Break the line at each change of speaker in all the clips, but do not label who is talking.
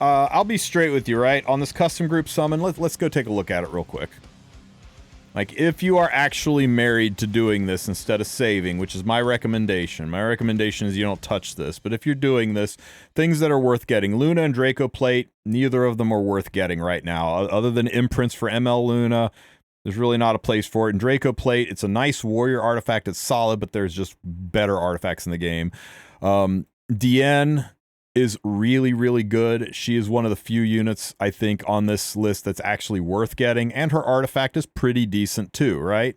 I'll be straight with you, right? On this custom group summon, let's go take a look at it real quick. Like, if you are actually married to doing this instead of saving, which is my recommendation is you don't touch this. But if you're doing this, things that are worth getting, Luna and Draco Plate, neither of them are worth getting right now. Other than imprints for ML Luna, there's really not a place for it. And Draco Plate, it's a nice warrior artifact. It's solid, but there's just better artifacts in the game. Diane is really, really good. She is one of the few units, I think, on this list that's actually worth getting, and her artifact is pretty decent too, right?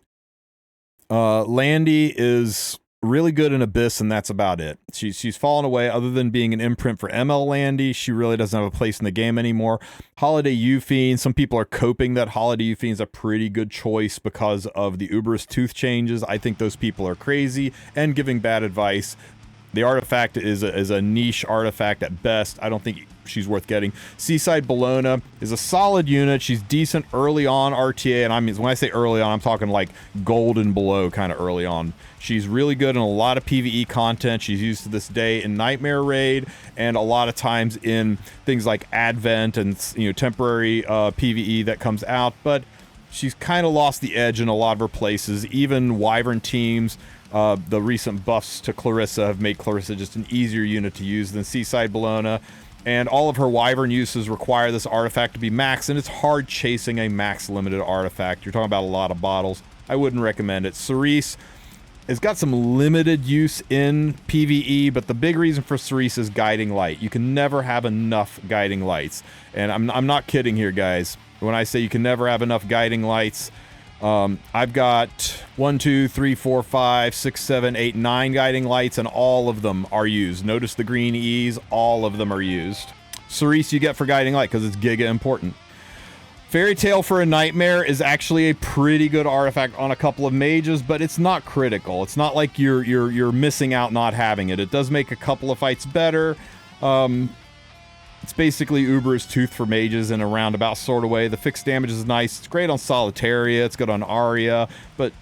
Landy is really good in Abyss, and that's about it. She's fallen away. Other than being an imprint for ML Landy, she really doesn't have a place in the game anymore. Holiday Eufiend, some people are coping that Holiday Eufiend is a pretty good choice because of the Uber's tooth changes. I think those people are crazy and giving bad advice. The artifact is a niche artifact at best. I don't think she's worth getting. Seaside Bologna is a solid unit. She's decent early on RTA, and when I say early on, I'm talking like gold and below kind of early on. She's really good in a lot of PvE content. She's used to this day in Nightmare Raid, and a lot of times in things like Advent and temporary PvE that comes out, but she's kind of lost the edge in a lot of her places. Even Wyvern teams, the recent buffs to Clarissa have made Clarissa just an easier unit to use than Seaside Bologna, and all of her Wyvern uses require this artifact to be maxed, and it's hard chasing a max limited artifact. You're talking about a lot of bottles. I wouldn't recommend it. Cerise has got some limited use in PvE, but the big reason for Cerise is Guiding Light. You can never have enough Guiding Lights, and I'm not kidding here, guys. When I say you can never have enough Guiding Lights, I've got 1, 2, 3, 4, 5, 6, 7, 8, 9 Guiding Lights, and all of them are used. Notice the green E's, all of them are used. Cerise you get for Guiding Light because it's giga important. Fairy Tale for a Nightmare is actually a pretty good artifact on a couple of mages, but it's not critical. It's not like you're missing out not having it. It does make a couple of fights better. It's basically Uber's Tooth for mages in a roundabout sort of way. The fixed damage is nice. It's great on Solitaria. It's good on Aria, but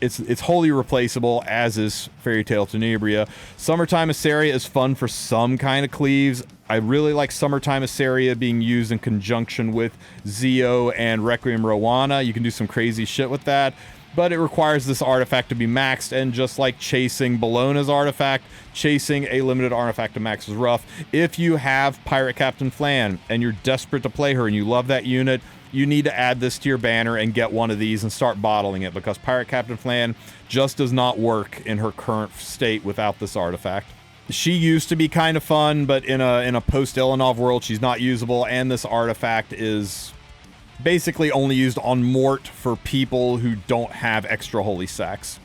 it's wholly replaceable, as is Fairy Tale Tenebria. Summertime Assaria is fun for some kind of cleaves. I really like Summertime Assaria being used in conjunction with Zeo and Requiem Rowana. You can do some crazy shit with that, but it requires this artifact to be maxed, and just like chasing Bologna's artifact, chasing a limited artifact to max is rough. If you have Pirate Captain Flan and you're desperate to play her and you love that unit, you need to add this to your banner and get one of these and start bottling it, because Pirate Captain Flan just does not work in her current state without this artifact. She used to be kind of fun, but in a post-Ilanov world, she's not usable, and this artifact is basically only used on Mort for people who don't have extra holy sacks.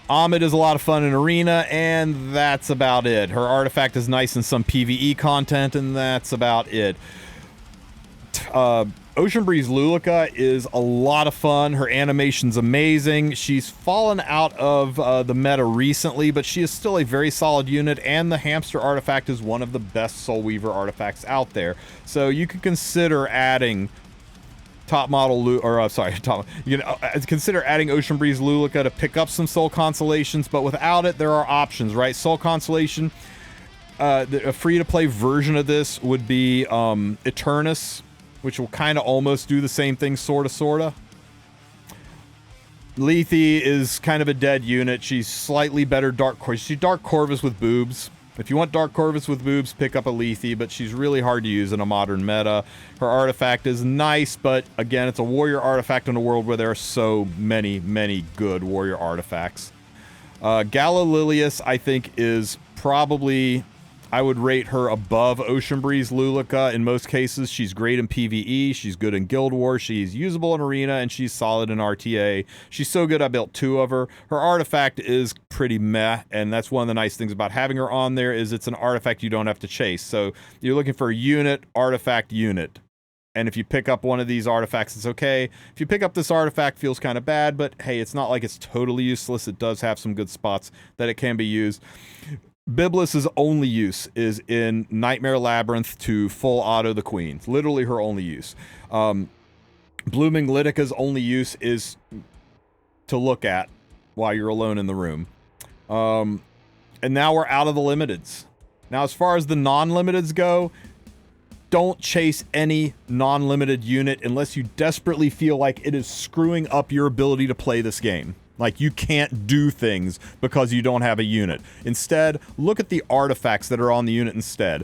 Ahmed is a lot of fun in Arena, and that's about it. Her artifact is nice in some PvE content, and that's about it. Ocean Breeze Lulika is a lot of fun. Her animation's amazing. She's fallen out of the meta recently, but she is still a very solid unit, and the Hamster artifact is one of the best Soul Weaver artifacts out there. So you could consider adding consider adding Ocean Breeze Lulika to pick up some Soul Constellations, but without it, there are options, right? Soul Constellation, a free-to-play version of this would be Eternus, which will kind of almost do the same thing, sorta. Lethe is kind of a dead unit. She's slightly better she's Dark Corvus with boobs. If you want Dark Corvus with boobs, pick up a Lethe, but she's really hard to use in a modern meta. Her artifact is nice, but again, it's a warrior artifact in a world where there are so many, many good warrior artifacts. Gala Lilius, I think, is probably... I would rate her above Ocean Breeze Lulika in most cases. She's great in PvE, she's good in Guild Wars, she's usable in Arena, and she's solid in RTA. She's so good I built 2 of her. Her artifact is pretty meh, and that's one of the nice things about having her on there, is it's an artifact you don't have to chase. So you're looking for a unit, artifact, unit. And if you pick up one of these artifacts, it's okay. If you pick up this artifact, feels kind of bad, but hey, it's not like it's totally useless. It does have some good spots that it can be used. Biblis's only use is in Nightmare Labyrinth to full auto the queen. It's literally her only use. Blooming Lydica's only use is to look at while you're alone in the room. And now we're out of the limiteds. Now, as far as the non-limiteds go, don't chase any non-limited unit unless you desperately feel like it is screwing up your ability to play this game. Like, you can't do things because you don't have a unit. Instead, look at the artifacts that are on the unit instead.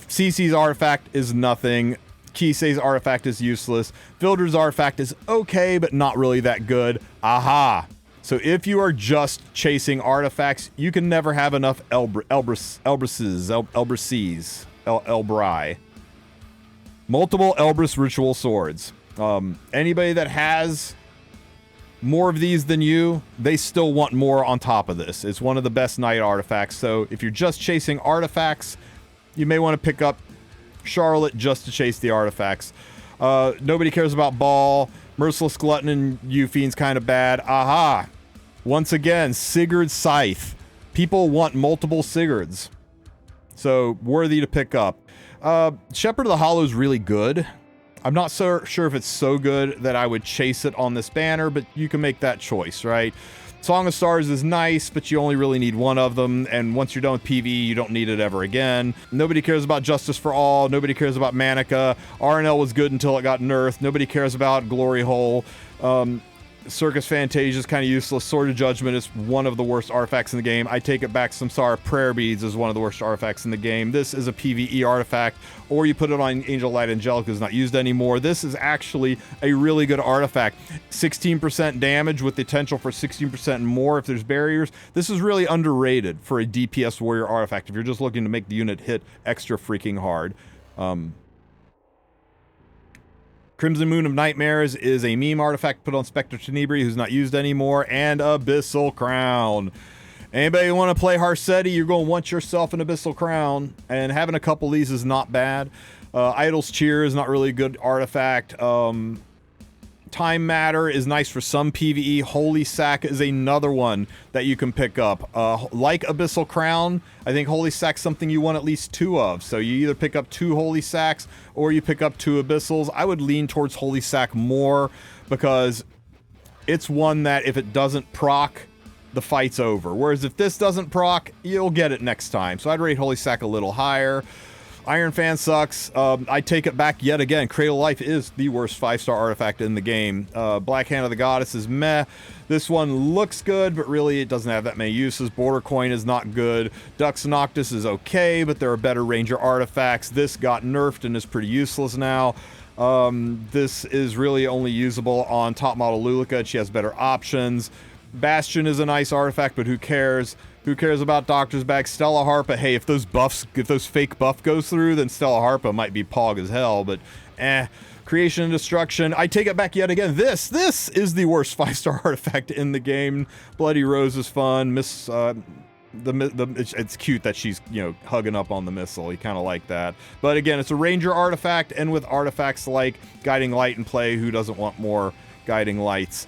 CC's artifact is nothing. Kisei's artifact is useless. Vilder's artifact is okay, but not really that good. Aha! So if you are just chasing artifacts, you can never have enough Elbri. Multiple Elbrus ritual swords. Anybody that has more of these than you, they still want more on top of this. It's one of the best knight artifacts. So if you're just chasing artifacts, you may want to pick up Charlotte just to chase the artifacts. Nobody cares about Ball. Merciless Glutton and Euphem's kind of bad. Aha! Once again, Sigurd's Scythe. People want multiple Sigurds. So, worthy to pick up. Shepherd of the Hollow is really good. I'm not so sure if it's so good that I would chase it on this banner, but you can make that choice, right? Song of Stars is nice, but you only really need one of them, and once you're done with PvE, you don't need it ever again. Nobody cares about Justice for All. Nobody cares about Manica. RNL was good until it got nerfed. Nobody cares about Glory Hole. Circus Fantasia is kind of useless. Sword of Judgment is one of the worst artifacts in the game. I take it back. Samsara Prayer Beads is one of the worst artifacts in the game. This is a PvE artifact, or you put it on Angel Light Angelica, is not used anymore. This is actually a really good artifact. 16% damage with the potential for 16% more if there's barriers. This is really underrated for a DPS warrior artifact if you're just looking to make the unit hit extra freaking hard. Crimson Moon of Nightmares is a meme artifact put on Spectre Tenebri who's not used anymore, and Abyssal Crown. Anybody want to play Harsetti, you're going to want yourself an Abyssal Crown, and having a couple of these is not bad. Idol's Cheer is not really a good artifact. Time Matter is nice for some PvE. Holy Sack is another one that you can pick up. Like Abyssal Crown, I think Holy Sack's something you want at least 2 of. So you either pick up 2 Holy Sacks or you pick up 2 Abyssals. I would lean towards Holy Sack more because it's one that if it doesn't proc, the fight's over. Whereas if this doesn't proc, you'll get it next time. So I'd rate Holy Sack a little higher. Iron Fan sucks. I take it back yet again. Cradle of Life is the worst 5-star artifact in the game. Black Hand of the Goddess is meh. This one looks good, but really it doesn't have that many uses. Border Coin is not good. Dux Noctis is okay, but there are better ranger artifacts. This got nerfed and is pretty useless now. This is really only usable on top model Lulica, and she has better options. Bastion is a nice artifact, but who cares? Who cares about Doctor's Bag? Stella Harpa, hey, if those fake buff goes through, then Stella Harpa might be pog as hell, but Creation and Destruction, I take it back yet again. This is the worst 5-star artifact in the game. Bloody Rose is fun. It's cute that she's, hugging up on the missile. You kind of like that. But again, it's a ranger artifact, and with artifacts like Guiding Light in play, who doesn't want more Guiding Lights?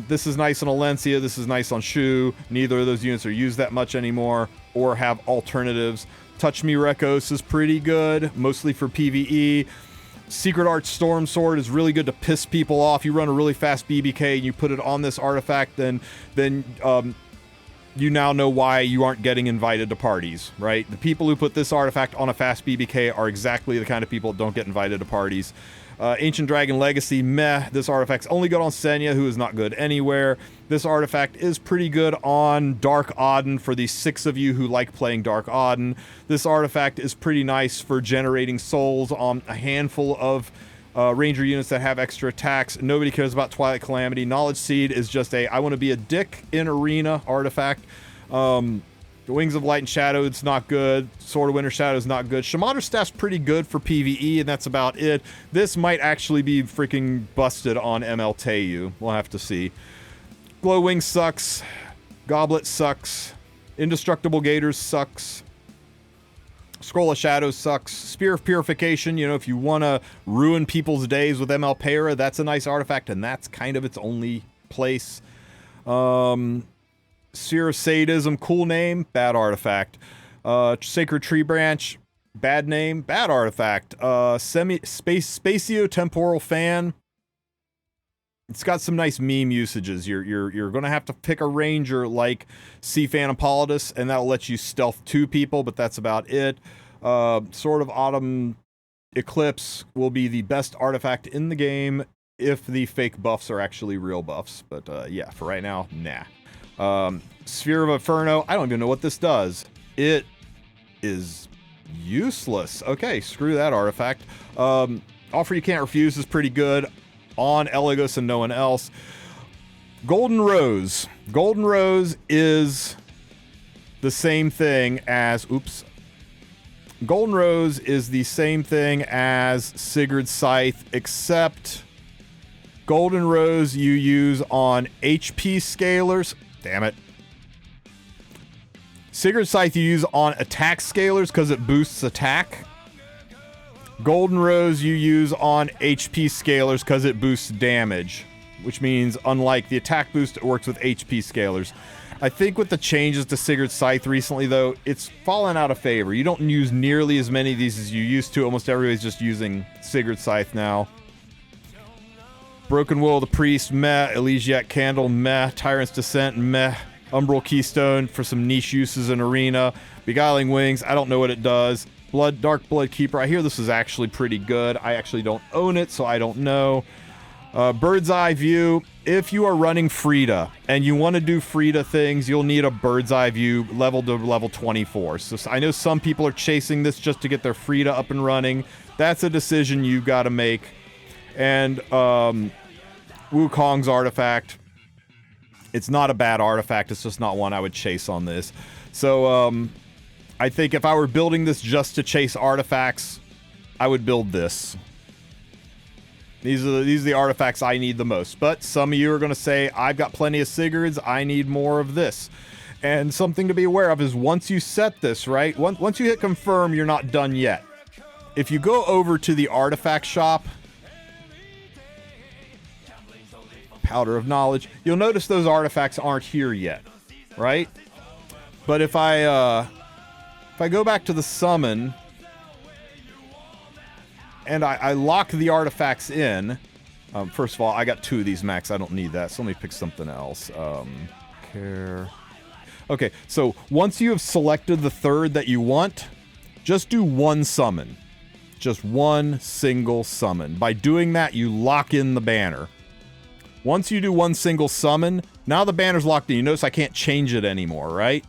This is nice on Alencia, this is nice on Shu. Neither of those units are used that much anymore or have alternatives. Touch Me Rekos is pretty good, mostly for PvE. Secret Art Storm Sword is really good to piss people off. You run a really fast BBK and you put it on this artifact, then you now know why you aren't getting invited to parties, right? The people who put this artifact on a fast BBK are exactly the kind of people that don't get invited to parties. Ancient Dragon Legacy, meh. This artifact's only good on Senya, who is not good anywhere. This artifact is pretty good on Dark Auden for the 6 of you who like playing Dark Auden. This artifact is pretty nice for generating souls on a handful of ranger units that have extra attacks. Nobody cares about Twilight Calamity. Knowledge Seed is just I want to be a dick in arena artifact. The Wings of Light and Shadow, it's not good. Sword of Winter Shadow is not good. Shamaner Staff's pretty good for PvE, and that's about it. This might actually be freaking busted on MLTU. We'll have to see. Glow Wing sucks. Goblet sucks. Indestructible Gators sucks. Scroll of Shadows sucks. Spear of Purification, if you want to ruin people's days with ML Para, that's a nice artifact, and that's kind of its only place. Seer of Sadism, cool name, bad artifact. Sacred Tree Branch, bad name, bad artifact. Spatio-temporal Fan, It's got some nice meme usages. You're gonna have to pick a ranger like Sea Phantom Politis, and that'll let you stealth 2 people, but that's about it. Sword of Autumn Eclipse will be the best artifact in the game if the fake buffs are actually real buffs. But yeah, for right now, nah. Sphere of Inferno, I don't even know what this does. It is useless. Okay, screw that artifact. Offer You Can't Refuse is pretty good on Elegos and no one else. Golden Rose. Golden Rose is the same thing as... Oops. Golden Rose is the same thing as Sigurd's Scythe, except Golden Rose you use on HP scalers. Damn it. Sigurd's Scythe you use on attack scalers because it boosts attack. Golden Rose you use on HP scalers because it boosts damage, which means unlike the attack boost, it works with HP scalers. I think with the changes to Sigurd's Scythe recently, though, it's fallen out of favor. You don't use nearly as many of these as you used to. Almost everybody's just using Sigurd's Scythe now. Broken Will of the Priest, meh. Elysiac Candle, meh. Tyrant's Descent, meh. Umbral Keystone for some niche uses in Arena. Beguiling Wings, I don't know what it does. Dark Blood Keeper, I hear this is actually pretty good. I actually don't own it, so I don't know. Bird's Eye View, if you are running Frida and you want to do Frida things, you'll need a Bird's Eye View level to level 24. So I know some people are chasing this just to get their Frida up and running. That's a decision you got to make. And Wukong's artifact, it's not a bad artifact, it's just not one I would chase on this. So I think if I were building this just to chase artifacts, I would build this. These are the artifacts I need the most. But some of you are going to say, I've got plenty of Sigurds, I need more of this. And something to be aware of is once you set this, right? Once you hit confirm, you're not done yet. If you go over to the artifact shop, Powder of Knowledge, you'll notice those artifacts aren't here yet, right? But if I go back to the summon and I lock the artifacts in, first of all, I got 2 of these max. I don't need that, so let me pick something else. Care. Okay, so once you have selected the 3rd that you want, just do 1 summon. Just 1 single summon. By doing that, you lock in the banner. Once you do 1 single summon, now the banner's locked in. You notice I can't change it anymore, right?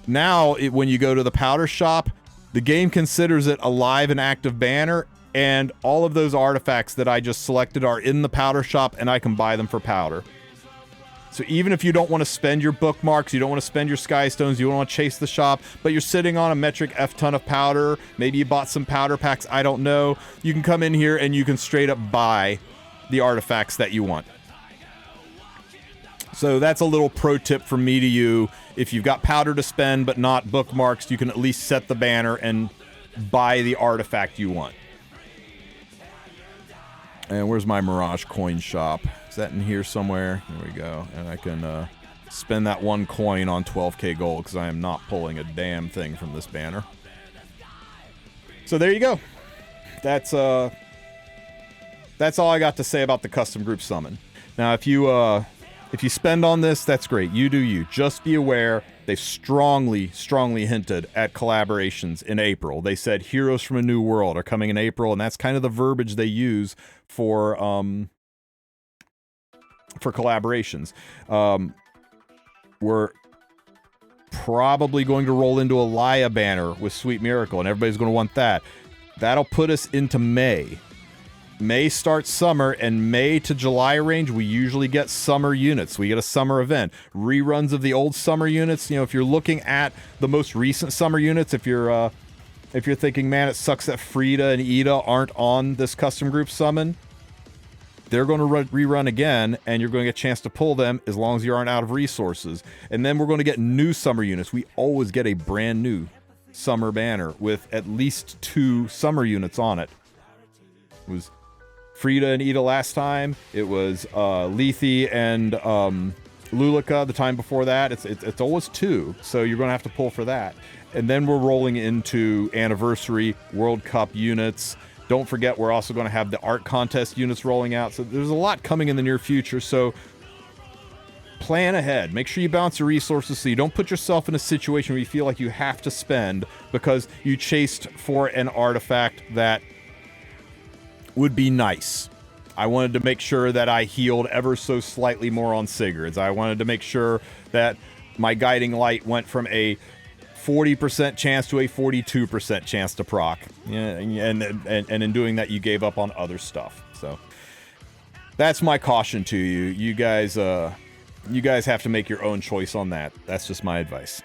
Now, when you go to the powder shop, the game considers it a live and active banner, and all of those artifacts that I just selected are in the powder shop, and I can buy them for powder. So even if you don't want to spend your bookmarks, you don't want to spend your sky stones, you don't want to chase the shop, but you're sitting on a metric F ton of powder, maybe you bought some powder packs, I don't know, you can come in here and you can straight up buy the artifacts that you want. So that's a little pro tip from me to you. If you've got powder to spend but not bookmarks, you can at least set the banner and buy the artifact you want. And where's my Mirage coin shop? Is that in here somewhere? There we go. And I can spend that 1 coin on 12k gold because I am not pulling a damn thing from this banner. So there you go. That's all I got to say about the custom group summon. Now, if you spend on this, that's great. You do you. Just be aware, they strongly hinted at collaborations in April. They said Heroes from a New World are coming in April, and that's kind of the verbiage they use for collaborations. We're probably going to roll into a Laia banner with Sweet Miracle, and everybody's going to want that. That'll put us into May. May starts summer, and May to July range, we usually get summer units. We get a summer event. Reruns of the old summer units. You know, if you're looking at the most recent summer units, if you're thinking, man, it sucks that Frida and Ida aren't on this custom group summon, they're going to rerun again, and you're going to get a chance to pull them as long as you aren't out of resources. And then we're going to get new summer units. We always get a brand new summer banner with at least 2 summer units on it. It was Frida and Ida last time. It was Lethe and Lulika the time before that. It's always 2, so you're going to have to pull for that. And then we're rolling into Anniversary, World Cup units, Don't forget, we're also going to have the art contest units rolling out. So there's a lot coming in the near future. So plan ahead. Make sure you balance your resources so you don't put yourself in a situation where you feel like you have to spend because you chased for an artifact that would be nice. I wanted to make sure that I healed ever so slightly more on Sigurds. I wanted to make sure that my Guiding Light went from a 40% chance to a 42% chance to proc. Yeah, and in doing that, you gave up on other stuff. So that's my caution to you. You guys have to make your own choice on that. That's just my advice.